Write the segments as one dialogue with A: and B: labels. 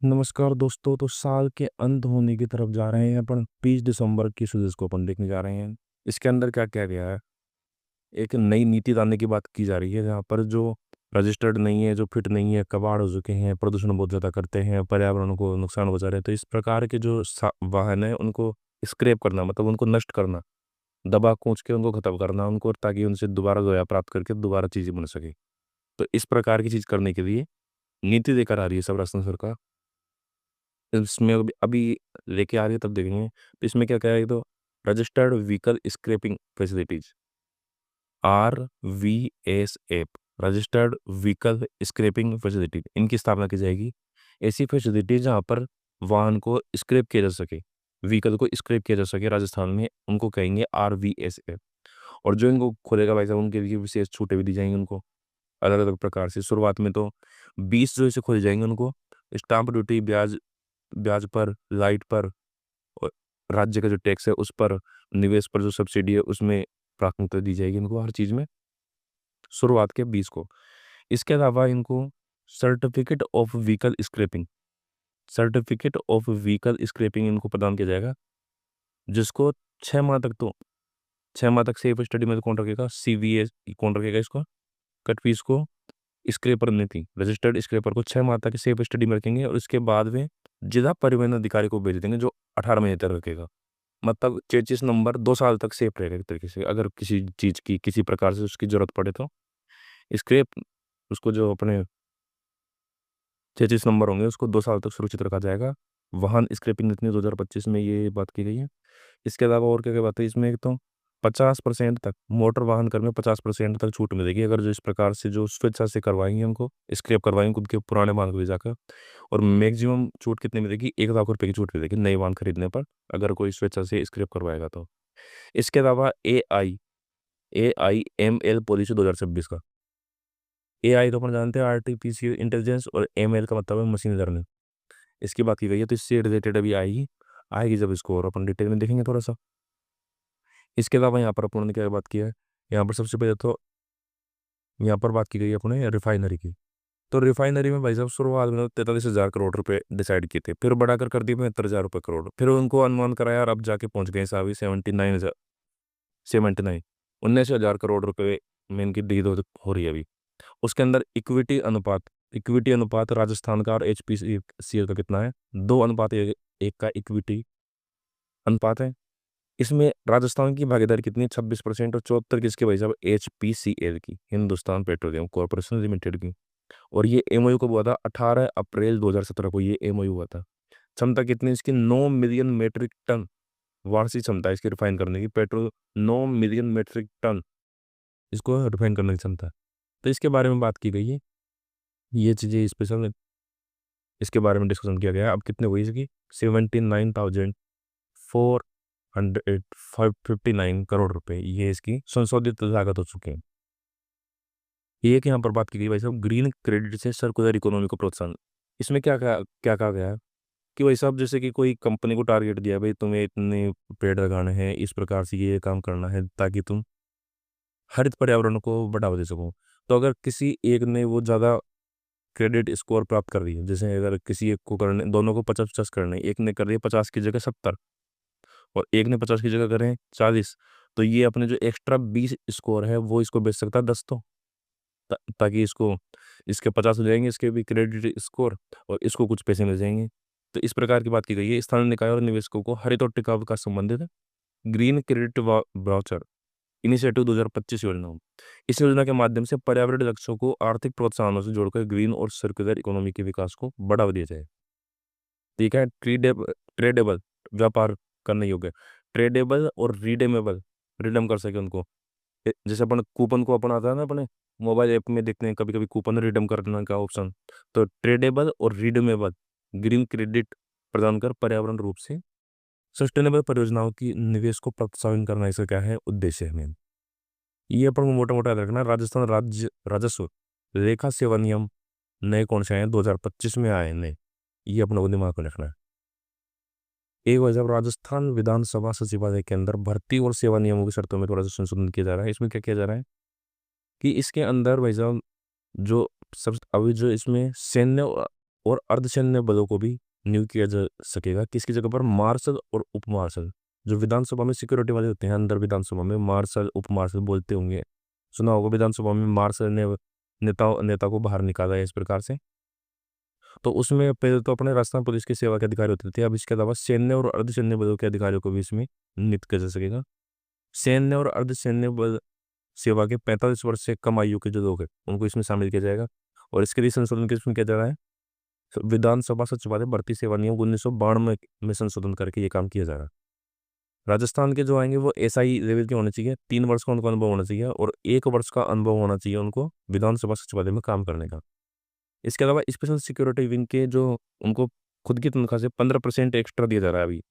A: नमस्कार दोस्तों। तो साल के अंत होने की तरफ जा रहे हैं अपन। 20 दिसंबर की सुजेस को अपन देखने जा रहे हैं। इसके अंदर क्या क्या गया है, एक नई नीति लाने की बात की जा रही है, जहाँ पर जो रजिस्टर्ड नहीं है, जो फिट नहीं है, कबाड़ हो चुके हैं, प्रदूषण बहुत ज़्यादा करते हैं, पर्यावरण को नुकसान पहुंचा रहे हैं, तो इस प्रकार के जो वाहन है उनको स्क्रैप करना, मतलब उनको नष्ट करना, दबा कूच के उनको खत्म करना उनको, ताकि उनसे दोबारा दोया प्राप्त करके दोबारा चीज़ें बन सके। तो इस प्रकार की चीज़ करने के लिए नीति लेकर आ रही है सब राजस्थान सरकार। इसमें अभी अभी लेके आ रही है, तब देखेंगे। तो इसमें क्या क्या है, तो registered vehicle scrapping facilities, RVSF, registered vehicle scrapping facility, इनकी स्थापना की जाएगी। ऐसी फैसिलिटी जहाँ पर वाहन को स्क्रैप किया जा सके, व्हीकल को स्क्रैप किया जा सके राजस्थान में, उनको कहेंगे RVSF। और जो इनको खोलेगा भाई साहब, उनके लिए विशेष छूटें भी दी जाएंगी उनको, अलग अलग प्रकार से। शुरुआत में तो 20 जो ऐसे खोले जाएंगे उनको, स्टाम्प ड्यूटी, ब्याज ब्याज पर, लाइट पर, और राज्य का जो टैक्स है उस पर, निवेश पर जो सब्सिडी है उसमें प्राथमिकता दी जाएगी इनको, हर चीज़ में शुरुआत के 20 को। इसके अलावा इनको certificate of vehicle scrapping, certificate of vehicle scrapping इनको प्रदान किया जाएगा, जिसको 6 माह तक, तो 6 माह तक सेफ स्टडी में कौन रखेगा, CVS कौन रखेगा इसको, कट फीस को स्क्रैपर ने थी, रजिस्टर्ड स्क्रैपर को 6 माह तक सेफ स्टडी में रखेंगे, और उसके बाद में जिला परिवहन अधिकारी को भेज देंगे, जो 18 महीने तक रखेगा। मतलब चेचिस नंबर 2 साल तक सेफ रहेगा एक तरीके से। अगर किसी चीज़ की किसी प्रकार से उसकी जरूरत पड़े तो स्क्रैप, उसको जो अपने चेचिस नंबर होंगे उसको 2 साल तक सुरक्षित रखा जाएगा। वाहन स्क्रैपिंग नीति 2025 में ये बात की गई है। इसके अलावा और क्या क्या बात है इसमें, एक तो 50% तक मोटर वाहन कर में 50% तक छूट मिलेगी, अगर जो इस प्रकार से जो स्वेच्छा से करवाएंगे उनको स्क्रैप करवाएंगे खुद के पुराने वाहन को ले जाकर। और मैक्सिमम छूट कितनी मिलेगी, 1 लाख रुपए की छूट मिलेगी नए वाहन खरीदने पर, अगर कोई स्वेच्छा से स्क्रैप करवाएगा तो। इसके अलावा AIML पॉलिसी 2026 का। AI तो अपन जानते हैं, आर्टिफिशियल इंटेलिजेंस, और ML का मतलब है मशीन लर्निंग। इसकी बात की गई है, तो इससे रिलेटेड अभी आएगी आएगी जब इसको और अपन डिटेल में देखेंगे थोड़ा सा। इसके अलावा यहाँ पर अपन ने क्या बात की है, यहाँ पर सबसे पहले तो यहाँ पर बात की गई है अपने रिफाइनरी की। तो रिफाइनरी में भाई साहब शुरुआत में 43,000 करोड़ रुपए डिसाइड किए थे, फिर बढ़ाकर कर दिए 75,000 रुपये करोड़, फिर उनको अनुमान कराया और अब जाके पहुंच गए साहब 79 19,000 करोड़ रुपए में इनकी डील हो रही है अभी। उसके अंदर इक्विटी अनुपात राजस्थान का और HPCL का कितना है, 2:1 का इक्विटी अनुपात है। इसमें राजस्थान की भागीदारी कितनी है, 26%, और 74 किसके भाई साहब, HPCL की, हिंदुस्तान पेट्रोलियम कॉर्पोरेशन लिमिटेड की। और ये MOU कब हुआ था, 18 अप्रैल 2017 को ये MOU हुआ था। क्षमता कितनी इसकी, 9 मिलियन मेट्रिक टन वार्षिक क्षमता है इसकी रिफाइन करने की, पेट्रोल 9 मिलियन मेट्रिक टन इसको रिफाइन करने की क्षमता है। तो इसके बारे में बात की गई है, ये चीज़ें स्पेशल इसके बारे में डिस्कशन किया गया है। अब कितने हुई इसकी, 79,459 करोड़ रुपए, ये इसकी संशोधित लागत हो चुकी है। एक यहाँ पर बात की गई भाई साहब, ग्रीन क्रेडिट से सर्कुलर इकोनॉमी को प्रोत्साहन। इसमें क्या कहा गया है कि भाई साहब, जैसे कि कोई कंपनी को टारगेट दिया है, भाई तुम्हें इतने पेड़ लगाने हैं, इस प्रकार से ये काम करना है ताकि तुम हरित पर्यावरण को बढ़ावा दे सको। तो अगर किसी एक ने वो ज़्यादा क्रेडिट स्कोर प्राप्त कर रही है, जैसे अगर किसी एक को करने, दोनों को 50-50 करने, एक ने कर रही है 50 की जगह 70, और एक ने 50 की जगह करें 40, तो ये अपने जो एक्स्ट्रा 20 स्कोर है वो इसको बेच सकता है 10, तो ताकि इसको, इसके 50 हो जाएंगे इसके भी क्रेडिट स्कोर, और इसको कुछ पैसे मिल जाएंगे। तो इस प्रकार की बात की गई है। स्थानीय निकाय और निवेशकों को हरित और टिकाऊ विकास संबंधित ग्रीन क्रेडिट वाउचर इनिशिएटिव 2025 योजना। इस योजना के माध्यम से पर्यावरण लक्ष्यों को आर्थिक प्रोत्साहनों से जोड़कर ग्रीन और सर्कुलर इकोनॉमी के विकास को बढ़ावा दिया जाए। ठीक है, ट्रेडेबल व्यापार करने योग्य, ट्रेडेबल और रिडेमेबल, रिडम कर सके उनको। जैसे अपन कूपन को अपन आता है ना, अपने मोबाइल ऐप में देखते हैं कभी कभी कूपन रिडीम करने का ऑप्शन। तो ट्रेडेबल और रिडीमेबल ग्रीन क्रेडिट प्रदान कर पर्यावरण रूप से सस्टेनेबल परियोजनाओं की निवेश को प्रोत्साहन करना, इसका क्या है उद्देश्य है मेन। ये अपन को मोटा मोटा याद रखना है। राजस्थान राज्य राजस्व लेखा सेवा नियम नए कौन से आए हैं, 2025 में आए हैं नए, ये अपने को दिमाग में रखना है। एक वजह, जब राजस्थान विधानसभा सचिवालय के अंदर भर्ती और सेवा नियमों की शर्तों में थोड़ा सा संशोधन किया जा रहा है। इसमें क्या किया जा रहा है कि इसके अंदर भाई साहब, जो सब अभी जो इसमें सैन्य और अर्धसैन्य बलों को भी नियुक्त किया जा सकेगा। किसकी जगह पर? मार्शल और उप मार्शल। जो विधानसभा में सिक्योरिटी वाले होते हैं, अंदर विधानसभा में मार्शल उप मार्शल बोलते होंगे, सुना होगा। विधानसभा में मार्शल ने नेता नेता को बाहर निकाला है इस प्रकार से। तो उसमें पहले तो अपने राजस्थान पुलिस की सेवा के अधिकारी होते थे, अब इसके अलावा सैन्य और अर्धसैन्य बलों के अधिकारियों को भी इसमें नियुक्त किया जा सकेगा। सैन्य और अर्धसैन्य बल सेवा के 45 वर्ष से कम आयु के जो लोग हैं उनको इसमें शामिल किया जाएगा। और इसके लिए संशोधन किसमें किया जा रहा है? विधानसभा सचिवालय भर्ती सेवा नियम 1992 में संशोधन करके ये काम किया जा रहा है। राजस्थान के जो आएंगे वो एसआई लेवल के होने चाहिए, 3 वर्ष का उनको अनुभव होना चाहिए और 1 वर्ष का अनुभव होना चाहिए उनको विधानसभा सचिवालय में काम करने का। इसके अलावा स्पेशल सिक्योरिटी विंग के जो उनको खुद की तनख्वाह से 15% एक्स्ट्रा दिया जा रहा है अभी,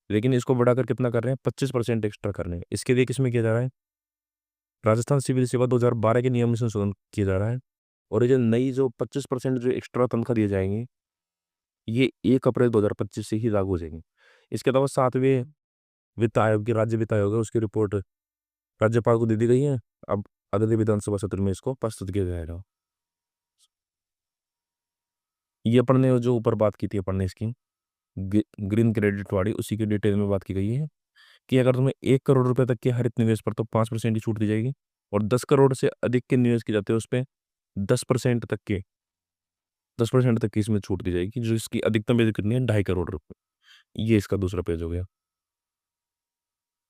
A: लेकिन इसको बढ़ाकर कितना कर रहे हैं? 25% एक्स्ट्रा कर रहे हैं। इसके लिए किसमें किया जा रहा है? राजस्थान सिविल सेवा 2012 के नियम में संशोधन किया जा रहा है। और ये जो नई जो 25% जो एक्स्ट्रा तनख्वाह दिए जाएंगे ये 1 अप्रैल 2025 से ही लागू हो जाएंगे। इसके अलावा 7वें वित्त आयोग की राज्य वित्त आयोग है उसकी रिपोर्ट राज्यपाल को दे दी गई है। अब अगले विधानसभा सत्र में इसको प्रस्तुत किया जाएगा। ये अपन ने जो ऊपर बात की थी अपन ने इसकी ग्रीन क्रेडिट वाली, उसी की डिटेल में बात की गई है कि अगर तुम्हें 1 करोड़ रुपए तक के हरित निवेश पर तो 5% की छूट दी जाएगी, और 10 करोड़ से अधिक के निवेश किए जाते हैं उस पर 10% तक के 10% तक की इसमें छूट दी जाएगी, जो इसकी अधिकतम एज कितनी है? 2.5 करोड़ रुपए। ये इसका दूसरा पेज हो गया।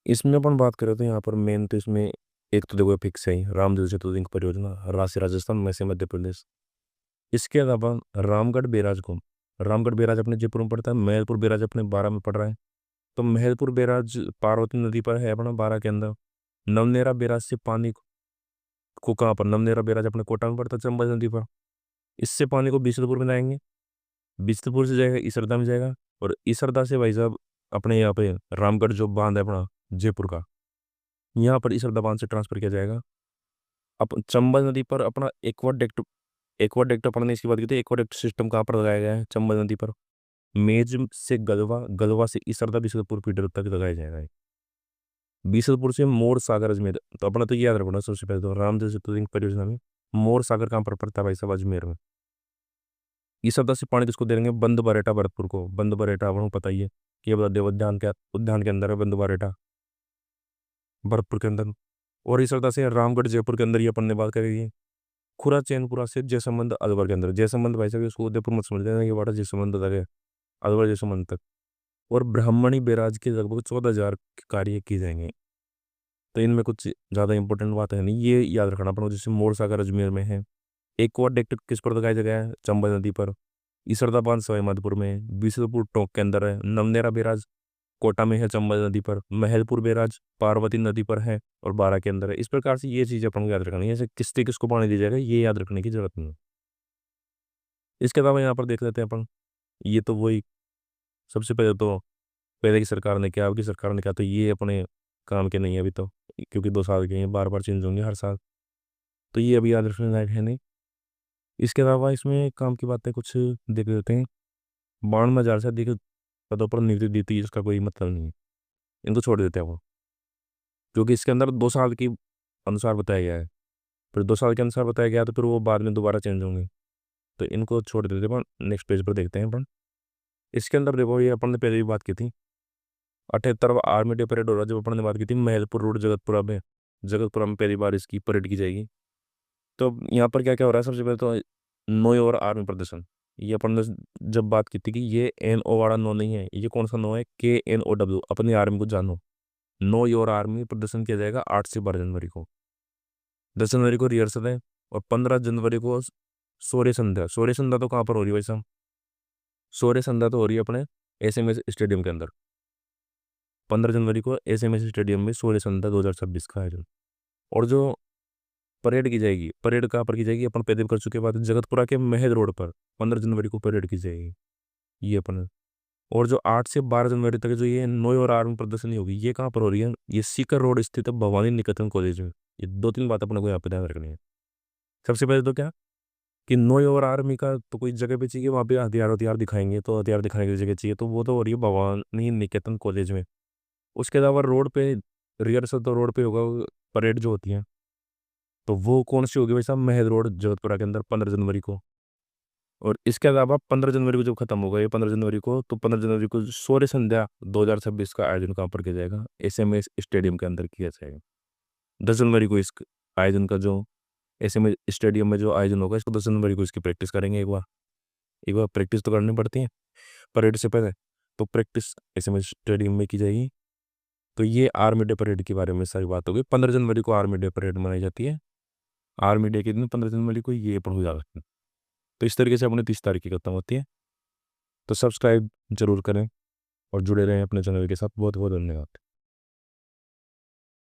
A: इसमें अपन बात करें तो यहाँ पर मेन तो इसमें एक तो देखो फिक्स है ही, रामदेव सेतु लिंक परियोजना, राशि राजस्थान में से मध्य प्रदेश। इसके अलावा रामगढ़ बैराज को, रामगढ़ बैराज अपने जयपुर में पड़ता है, महलपुर बैराज अपने बारां में पड़ रहा है। तो महलपुर बैराज पार्वती नदी पर है अपना बारां के अंदर। नवनेरा बैराज से पानी को कहाँ पर? नवनेरा बैराज अपने कोटा में पड़ता है चंबल नदी पर। इससे पानी को बिसलपुर में लाएंगे, बिसलपुर से जाएगा इसरदा में जाएगा, और इसरदा से भाई साहब अपने यहाँ पे रामगढ़ जो बांध है अपना जयपुर का, यहाँ पर इसरदा बांध से ट्रांसफर किया जाएगा। अब चंबल नदी पर अपना एक्वाडेक्ट अपन ने इसकी बात की थी। एक्वाडेक्ट सिस्टम कहाँ पर लगाया गया है? चंबल नदी पर। मेज से गलवा, गलवा से इसरदा बिसलपुर फीडर तक लगाया जाएगा। बिसलपुर से मोर सागर अजमेर। तो अपना तो ये याद रखना सबसे पहले तो रामदेव सेतु लिंक परियोजना में मोर सागर कहाँ पर पड़ता है भाई साहब? अजमेर में। इसरदा से पानी किसको दे देंगे? बंद बरेटा भरतपुर को। बंद बरेटा आपको पता ही है कि ये बता उद्यान के अंदर है बंद बरेटा, भरतपुर के अंदर। और इसरदा से रामगढ़ जयपुर के अंदर ही अपन ने बात करी। खुरा चैनपुरा से जयसंबंध अलवर के अंदर। जयसंबंध भाई साहब इसको उदयपुर मत समझ लेना, ये वाटा जयसंबंध तक है, अलवर जयसंबंध तक। और ब्राह्मणी बैराज के लगभग 14,000 कार्य किए जाएंगे। तो इनमें कुछ ज़्यादा इंपॉर्टेंट बात है नहीं, ये याद रखना पड़ेगा। जैसे मोर सागर अजमेर में है। एक्वाडेक्ट किस पर लगाया जगह है? चंबल नदी पर। इसरदा बांध सवाई माधोपुर में। बिसलपुर टोंक के अंदर है। नवनेरा बैराज कोटा में है चंबल नदी पर। महलपुर बैराज पार्वती नदी पर है और बारां के अंदर है। इस प्रकार से ये चीज़ अपन को याद रखनी है। जैसे किससे किसको पानी दिया जाएगा ये याद रखने की जरूरत नहीं है। इसके अलावा यहाँ पर देख लेते हैं अपन, ये तो वही सबसे पहले तो पहले की सरकार ने क्या, अब की सरकार ने क्या, तो ये अपने काम के नहीं है अभी तो, क्योंकि 2 साल के हैं, बार बार चेंज होंगे हर साल, तो ये अभी याद रखने लायक है नहीं। इसके अलावा इसमें काम की बातें कुछ देख लेते हैं। 92,000 से अधिक पदों पर नियुक्ति दी थी, इसका कोई मतलब नहीं है, इनको छोड़ देते हैं वो, क्योंकि इसके अंदर 2 साल की अनुसार बताया गया है। फिर 2 साल के अनुसार बताया गया तो फिर वो बाद में दोबारा चेंज होंगे, तो इनको छोड़ देते हैं। अपन नेक्स्ट पेज पर देखते हैं अपन। इसके अंदर देखो ये अपन ने पहले भी बात की थी, 78वां आर्मी डे परेड हो रहा है, जब अपन ने बात की थी महलपुर रोड जगतपुरा में पहली बार इसकी परेड की जाएगी। तो यहाँ पर क्या क्या हो रहा है? सबसे पहले तो नो और आर्मी प्रदर्शन, ये अपन ने जब बात की थी कि ये NO वाला नो नहीं है, ये कौन सा नो है? KNOW, अपनी आर्मी को जानो। नो योर आर्मी प्रदर्शन किया जाएगा 8 से 12 जनवरी को। 10 जनवरी को रिहर्सल है और 15 जनवरी को शौर्य संध्या। शौर्य संध्या तो कहाँ पर हो रही है भाई साहब? शौर्य संध्या तो हो रही है अपने SMS स्टेडियम के अंदर। 15 जनवरी को SMS स्टेडियम में शौर्य संध्या 2026 का आयोजन। और जो परेड की जाएगी, परेड कहाँ पर की जाएगी? अपन पहले भी कर चुके बात, जगतपुरा के महल रोड पर 15 जनवरी को परेड की जाएगी, ये अपन। और जो 8 से 12 जनवरी तक जो ये नो और आर्मी प्रदर्शनी होगी, ये कहाँ पर हो रही है? ये सीकर रोड स्थित भवानी निकेतन कॉलेज में। ये 2-3 बात अपने को यहाँ पे ध्यान रखनी है। सबसे पहले तो क्या कि नो और आर्मी का तो कोई जगह पे चाहिए, वहाँ पे हथियार हथियार दिखाएंगे, तो हथियार दिखाने की जगह चाहिए, तो वो तो हो रही है भवानी निकेतन कॉलेज में। उसके अलावा रोड पे रिहर्सल तो रोड पे होगा, परेड जो होती है तो वो कौन सी होगी भाई साहब? महल रोड जगतपुरा के अंदर 15 जनवरी को। और इसके अलावा 15 जनवरी को जब खत्म होगा ये 15 जनवरी को, तो 15 जनवरी को शौर्य संध्या 2026 का आयोजन कहाँ पर किया जाएगा? SMS स्टेडियम के अंदर किया जाएगा। 10 जनवरी को इस आयोजन का जो SMS स्टेडियम में जो आयोजन होगा, इसको 10 जनवरी को इसकी प्रैक्टिस करेंगे। एक बार प्रैक्टिस तो करनी पड़ती है परेड से पहले, तो प्रैक्टिस SMS स्टेडियम में की जाएगी। तो ये आर्मी डे परेड के बारे में सारी बात हो गई। 15 जनवरी को आर्मी डे परेड मनाई जाती है। आर्मी डे के दिन 15 जनवरी को ये पर हो जाता है। तो इस तरीके से अपने 30 तारीख की खत्म होती है। तो सब्सक्राइब जरूर करें और जुड़े रहें अपने चैनल के साथ। बहुत बहुत धन्यवाद।